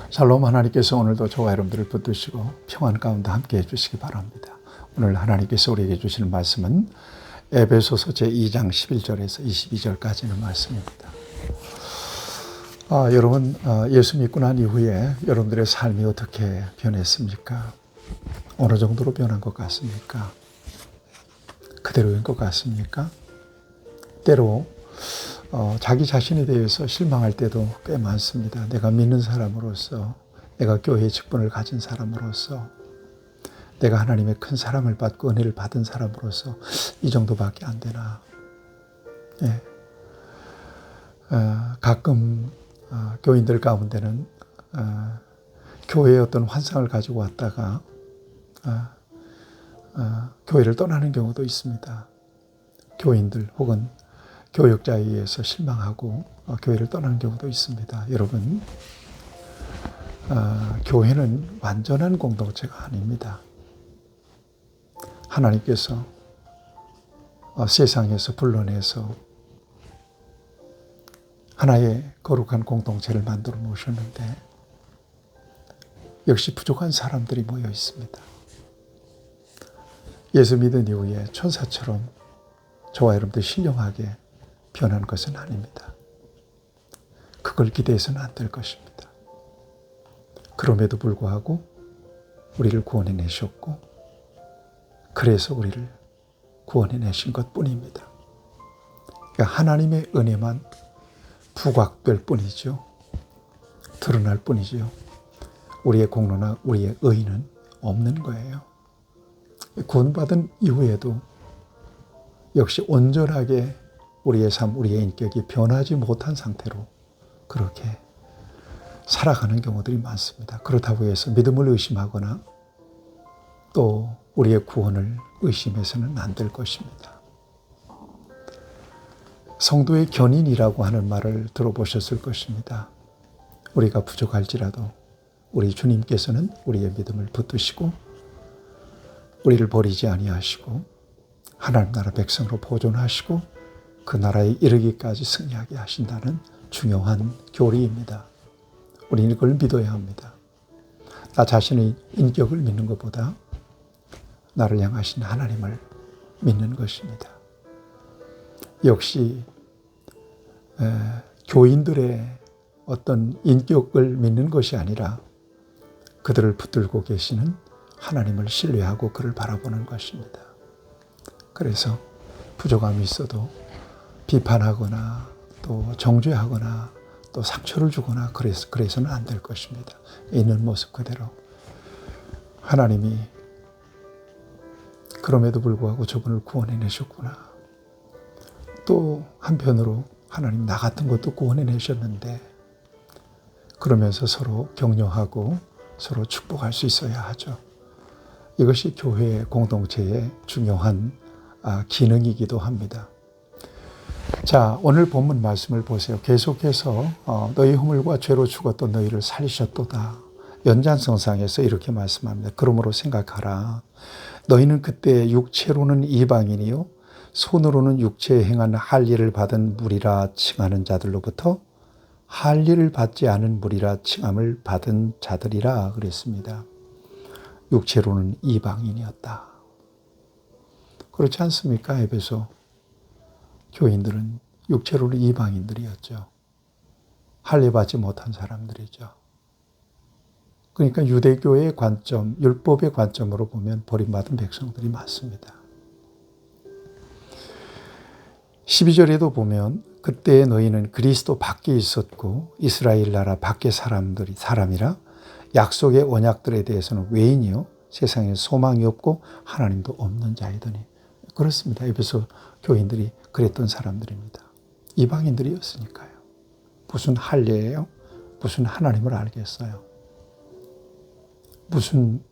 샬롬. 하나님께서 오늘도 저와 여러분들을 붙드시고 평안 가운데 함께 해주시기 바랍니다. 오늘 하나님께서 우리에게 주시는 말씀은 에베소서 제2장 11절에서 22절까지는 말씀입니다. 여러분, 예수 믿고 난 이후에 여러분들의 삶이 어떻게 변했습니까? 어느 정도로 변한 것 같습니까? 그대로인 것 같습니까? 때로 자기 자신에 대해서 실망할 때도 꽤 많습니다. 내가 믿는 사람으로서, 내가 교회의 직분을 가진 사람으로서, 내가 하나님의 큰 사랑을 받고 은혜를 받은 사람으로서 이 정도밖에 안 되나. 예. 가끔 교인들 가운데는 교회의 어떤 환상을 가지고 왔다가 교회를 떠나는 경우도 있습니다. 교인들 혹은 교역자에 의해서 실망하고 교회를 떠나는 경우도 있습니다. 여러분, 교회는 완전한 공동체가 아닙니다. 하나님께서 세상에서 불러내서 하나의 거룩한 공동체를 만들어 놓으셨는데 역시 부족한 사람들이 모여 있습니다. 예수 믿은 이후에 천사처럼 저와 여러분들 신령하게 변한 것은 아닙니다. 그걸 기대해서는 안 될 것입니다. 그럼에도 불구하고 우리를 구원해 내셨고 그래서 우리를 구원해 내신 것뿐입니다. 그러니까 하나님의 은혜만 부각될 뿐이죠. 드러날 뿐이죠. 우리의 공로나 우리의 의는 없는 거예요. 구원받은 이후에도 역시 온전하게 우리의 삶, 우리의 인격이 변하지 못한 상태로 그렇게 살아가는 경우들이 많습니다. 그렇다고 해서 믿음을 의심하거나 또 우리의 구원을 의심해서는 안 될 것입니다. 성도의 견인이라고 하는 말을 들어보셨을 것입니다. 우리가 부족할지라도 우리 주님께서는 우리의 믿음을 붙드시고 우리를 버리지 아니하시고 하나님 나라 백성으로 보존하시고 그 나라에 이르기까지 승리하게 하신다는 중요한 교리입니다. 우리는 이걸 믿어야 합니다. 나 자신의 인격을 믿는 것보다 나를 향하신 하나님을 믿는 것입니다. 역시 교인들의 어떤 인격을 믿는 것이 아니라 그들을 붙들고 계시는 하나님을 신뢰하고 그를 바라보는 것입니다. 그래서 부족함이 있어도 비판하거나 또 정죄하거나 또 상처를 주거나 그래서는 안 될 것입니다. 있는 모습 그대로 하나님이 그럼에도 불구하고 저분을 구원해 내셨구나. 또 한편으로 하나님 나 같은 것도 구원해 내셨는데 그러면서 서로 격려하고 서로 축복할 수 있어야 하죠. 이것이 교회 공동체의 중요한 기능이기도 합니다. 자, 오늘 본문 말씀을 보세요. 계속해서 너희 허물과 죄로 죽었던 너희를 살리셨도다. 연장성상에서 이렇게 말씀합니다. 그러므로 생각하라. 너희는 그때 육체로는 이방인이요 손으로는 육체에 행한 할례를 받은 무리라 칭하는 자들로부터 할례를 받지 않은 무리라 칭함을 받은 자들이라 그랬습니다. 육체로는 이방인이었다. 그렇지 않습니까? 에베소 교인들은 육체로는 이방인들이었죠. 할례 받지 못한 사람들이죠. 그러니까 유대교의 관점, 율법의 관점으로 보면 버림받은 백성들이 많습니다. 12절에도 보면 그때 너희는 그리스도 밖에 있었고 이스라엘 나라 밖의 사람이라 약속의 언약들에 대해서는 외인이요 세상에 소망이 없고 하나님도 없는 자이더니. 그렇습니다. 에베소 교인들이 그랬던 사람들입니다. 이방인들이었으니까요. 무슨 할례예요? 무슨 하나님을 알겠어요? 무슨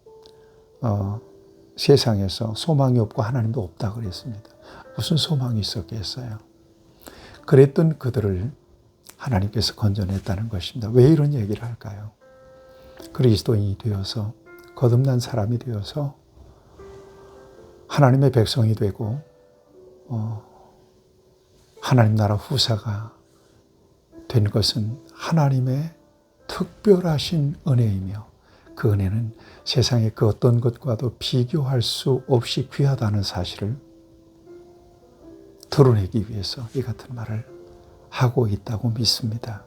세상에서 소망이 없고 하나님도 없다 그랬습니다. 무슨 소망이 있었겠어요? 그랬던 그들을 하나님께서 건져냈다는 것입니다. 왜 이런 얘기를 할까요? 그리스도인이 되어서 거듭난 사람이 되어서 하나님의 백성이 되고 하나님 나라 후사가 된 것은 하나님의 특별하신 은혜이며 그 은혜는 세상의 그 어떤 것과도 비교할 수 없이 귀하다는 사실을 드러내기 위해서 이 같은 말을 하고 있다고 믿습니다.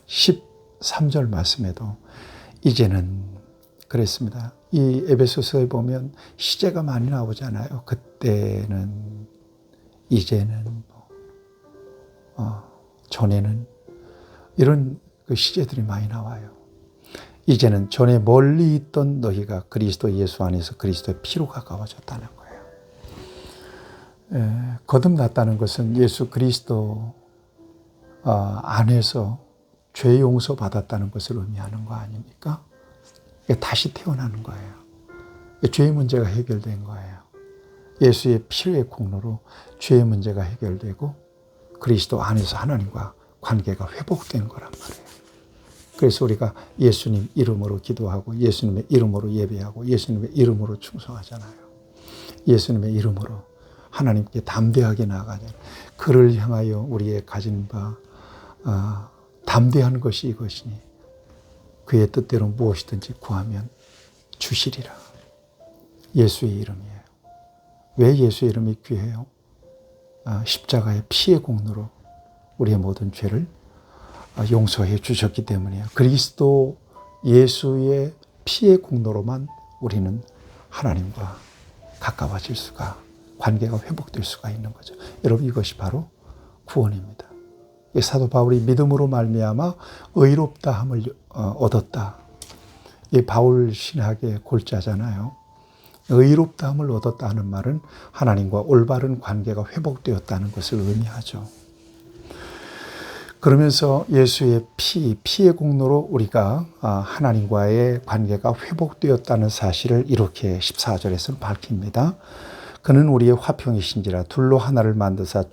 13절 말씀에도 이제는 그랬습니다. 이 에베소서에 보면 시제가 많이 나오잖아요. 그때는, 이제는, 전에는, 이런 그 시제들이 많이 나와요. 이제는 전에 멀리 있던 너희가 그리스도 예수 안에서 그리스도의 피로 가까워졌다는 거예요. 거듭났다는 것은 예수 그리스도 안에서 죄 용서 받았다는 것을 의미하는 거 아닙니까? 다시 태어나는 거예요. 죄의 문제가 해결된 거예요. 예수의 피의 공로로 죄의 문제가 해결되고 그리스도 안에서 하나님과 관계가 회복된 거란 말이에요. 그래서 우리가 예수님 이름으로 기도하고 예수님의 이름으로 예배하고 예수님의 이름으로 충성하잖아요. 예수님의 이름으로 하나님께 담대하게 나아가잖아요. 그를 향하여 우리의 가진 바 담대한 것이 이것이니 그의 뜻대로 무엇이든지 구하면 주시리라. 예수의 이름이에요. 왜 예수의 이름이 귀해요? 십자가의 피의 공로로 우리의 모든 죄를 용서해 주셨기 때문이에요. 그리스도 예수의 피의 공로로만 우리는 하나님과 가까워질 수가, 관계가 회복될 수가 있는 거죠. 여러분, 이것이 바로 구원입니다. 사도 바울이 믿음으로 말미암아 의롭다함을 얻었다. 이 바울 신학의 골자잖아요. 의롭다함을 얻었다는 말은 하나님과 올바른 관계가 회복되었다는 것을 의미하죠. 그러면서 예수의 피의 공로로 우리가 하나님과의 관계가 회복되었다는 사실을 이렇게 14절에서는 밝힙니다. 그는 우리의 화평이신지라 둘로 하나를 만드사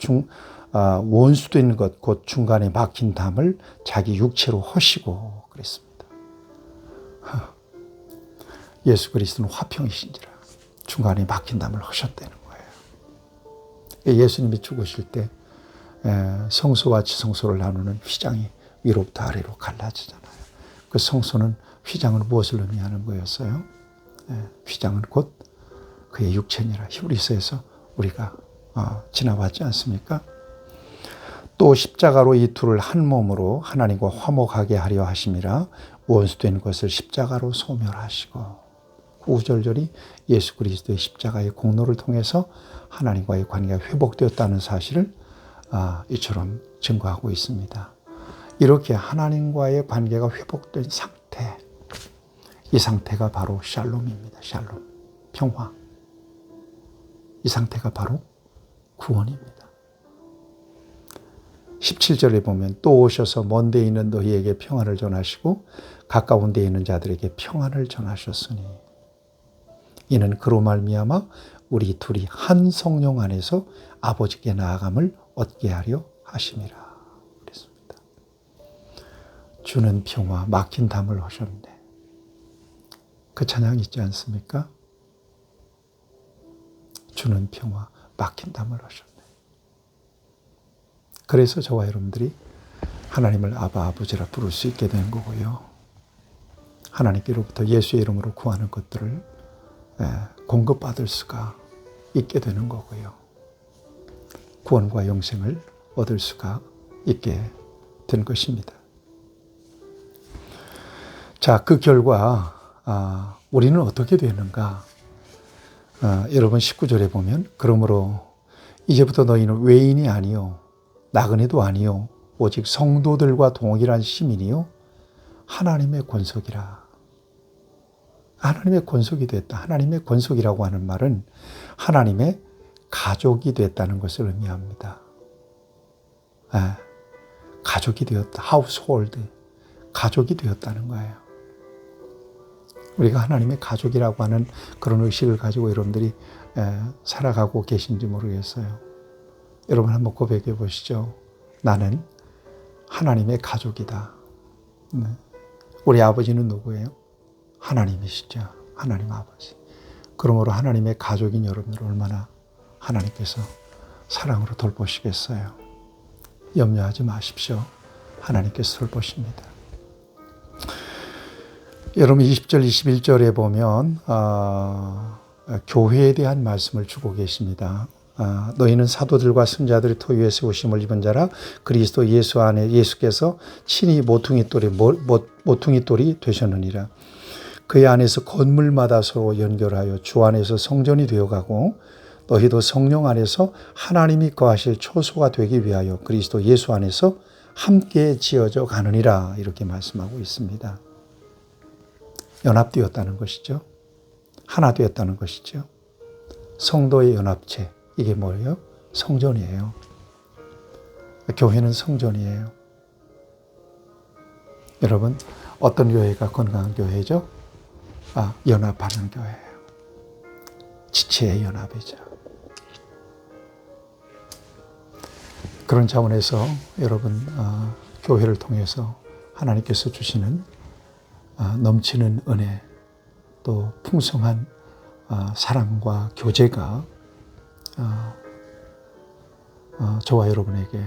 원수된 것 곧 중간에 막힌 담을 자기 육체로 허시고 그랬습니다. 예수 그리스도는 화평이신지라 중간에 막힌 담을 허셨다는 거예요. 예수님이 죽으실 때 성소와 지성소를 나누는 휘장이 위로부터 아래로 갈라지잖아요. 그 성소는 휘장은 무엇을 의미하는 거였어요? 휘장은 곧 그의 육체니라. 히브리서에서 우리가 지나봤지 않습니까? 또 십자가로 이 둘을 한 몸으로 하나님과 화목하게 하려 하심이라 원수된 것을 십자가로 소멸하시고 9절절이 예수 그리스도의 십자가의 공로를 통해서 하나님과의 관계가 회복되었다는 사실을 이처럼 증거하고 있습니다. 이렇게 하나님과의 관계가 회복된 상태, 이 상태가 바로 샬롬입니다. 샬롬, 평화. 이 상태가 바로 구원입니다. 17절에 보면 또 오셔서 먼 데 있는 너희에게 평안을 전하시고 가까운 데 있는 자들에게 평안을 전하셨으니 이는 그로 말미암아 우리 둘이 한 성령 안에서 아버지께 나아감을 얻게 하려 하심이라 그랬습니다. 주는 평화 막힌 담을 하셨네. 그 찬양 있지 않습니까? 주는 평화 막힌 담을 하셨네. 그래서 저와 여러분들이 하나님을 아바 아버지라 부를 수 있게 된 거고요. 하나님께로부터 예수의 이름으로 구하는 것들을 공급받을 수가 있게 되는 거고요. 구원과 영생을 얻을 수가 있게 된 것입니다. 자, 그 결과 우리는 어떻게 되는가? 여러분 19절에 보면 그러므로 이제부터 너희는 외인이 아니요 나그네도 아니요 오직 성도들과 동일한 시민이요 하나님의 권속이라. 하나님의 권속이 됐다. 하나님의 권속이라고 하는 말은 하나님의 가족이 됐다는 것을 의미합니다. 가족이 되었다. 하우스홀드. 가족이 되었다는 거예요. 우리가 하나님의 가족이라고 하는 그런 의식을 가지고 여러분들이 살아가고 계신지 모르겠어요. 여러분 한번 고백해 보시죠. 나는 하나님의 가족이다. 우리 아버지는 누구예요? 하나님이시죠. 하나님 아버지. 그러므로 하나님의 가족인 여러분들 얼마나 하나님께서 사랑으로 돌보시겠어요. 염려하지 마십시오. 하나님께서 돌보십니다. 여러분 20절 21절에 보면 교회에 대한 말씀을 주고 계십니다. 너희는 사도들과 선자들의 토 위에 세우심을 입은 자라 그리스도 예수 안에 예수께서 친히 모퉁이 돌이 되셨느니라. 그의 안에서 건물마다 서로 연결하여 주 안에서 성전이 되어가고 너희도 성령 안에서 하나님이 거하실 초소가 되기 위하여 그리스도 예수 안에서 함께 지어져 가느니라. 이렇게 말씀하고 있습니다. 연합되었다는 것이죠. 하나 되었다는 것이죠. 성도의 연합체. 이게 뭐예요? 성전이에요. 교회는 성전이에요. 여러분, 어떤 교회가 건강한 교회죠? 연합하는 교회예요. 지체의 연합이죠. 그런 차원에서 여러분, 교회를 통해서 하나님께서 주시는 넘치는 은혜, 또 풍성한 사랑과 교제가 저와 여러분에게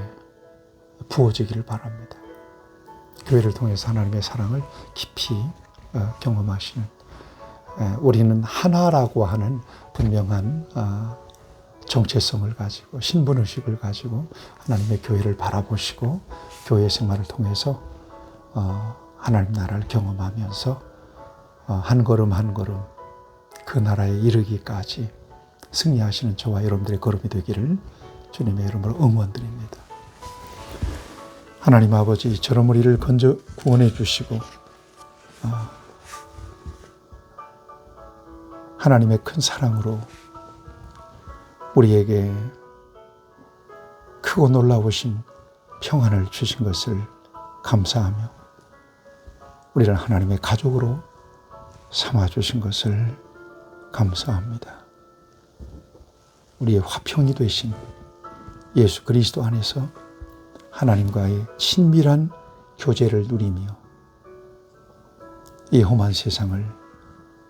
부어지기를 바랍니다. 교회를 통해서 하나님의 사랑을 깊이 경험하시는, 우리는 하나라고 하는 분명한 정체성을 가지고 신분의식을 가지고 하나님의 교회를 바라보시고 교회 생활을 통해서 하나님 나라를 경험하면서 한 걸음 한 걸음 그 나라에 이르기까지 승리하시는 저와 여러분들의 걸음이 되기를 주님의 이름으로 응원드립니다. 하나님 아버지, 저런 우리를 구원해 주시고 하나님의 큰 사랑으로 우리에게 크고 놀라우신 평안을 주신 것을 감사하며 우리를 하나님의 가족으로 삼아주신 것을 감사합니다. 우리의 화평이 되신 예수 그리스도 안에서 하나님과의 친밀한 교제를 누리며 이 험한 세상을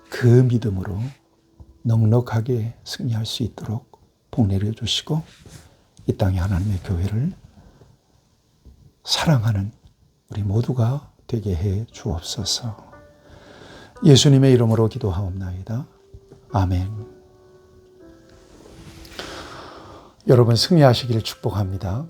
그 믿음으로 넉넉하게 승리할 수 있도록 복 내려주시고 이 땅에 하나님의 교회를 사랑하는 우리 모두가 되게 해 주옵소서. 예수님의 이름으로 기도하옵나이다. 아멘. 여러분 승리하시기를 축복합니다.